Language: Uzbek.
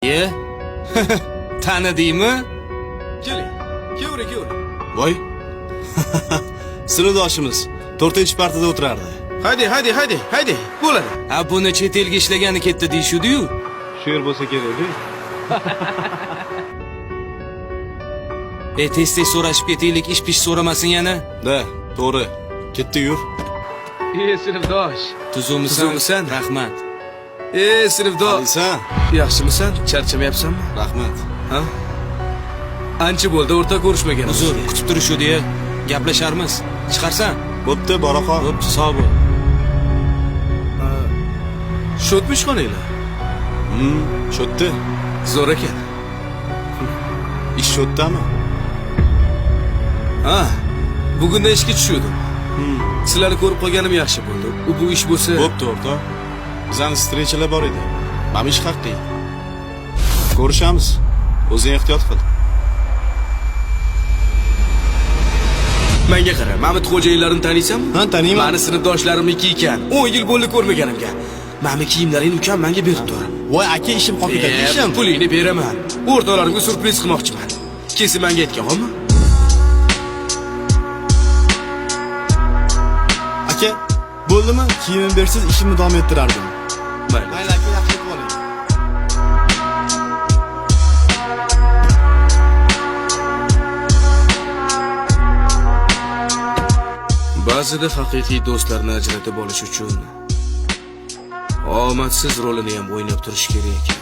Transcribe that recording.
Ye? Tanidingmi? Keling. Kevring. Voy. Sinfdoshimiz 4-partada o'tirardi. Haydi. Bo'ladi. Ha, buni chet elga ishlagani ketdi deyshudi-yu. Shu yer bo'lsa kerak-ku. Tez so'rashib ketaylik, ish-pish so'ramasin yana. Da, to'g'ri. Ketdi yur. Sinfdosh. Tuzumsan? Rahmat. Sinfdosh. Alisan? Yaxshimisan? Charchamayapsanmi? Rahmat. Ha? Ancha bo'ldi o'rta ko'rishmagan. Uzr, kutib turishdi-ya. Gaplasharmiz. Chiqarsan? Bo'pti, bora qol. Bo'pti, sog' bo'l. Shotmi ishxonanglar? Shotdi. Zo'r ekan. Ish shotdami? Ha, bugundan ishga tushdim. Sizlarni ko'rib qolganim yaxshi bo'ldi. Bu ish bo'lsa, Bo'pti, o'rtoq. Bizning strechalar bor edi. Mana ish haqi. Ko'rishamiz. O'zing ehtiyot qil. menga qara, Mamit xo'jayinlarini taniysanmi? Ha, taniyman. Meni sinfdoshlarimniki ekan. 10 yil bo'ldi ko'rmaganimga. Meni kiyimlaringni ukam menga berib tur. Voy, aka, ishim qolib ketdi, ishim. Pulingni beraman. O'rtoqlarimga surpriz qilmoqchiman. Kelsa menga aytganmi? Aka, bo'ldimi? Kiyimim bersiz, ishimni davom ettirardim. Mayli. Mayli, aka, yaxshi bo'ling. Ba'zida haqiqiy do'stlarni ajratib olish uchun omadsiz rolini ham o'ynab turish kerak ekan.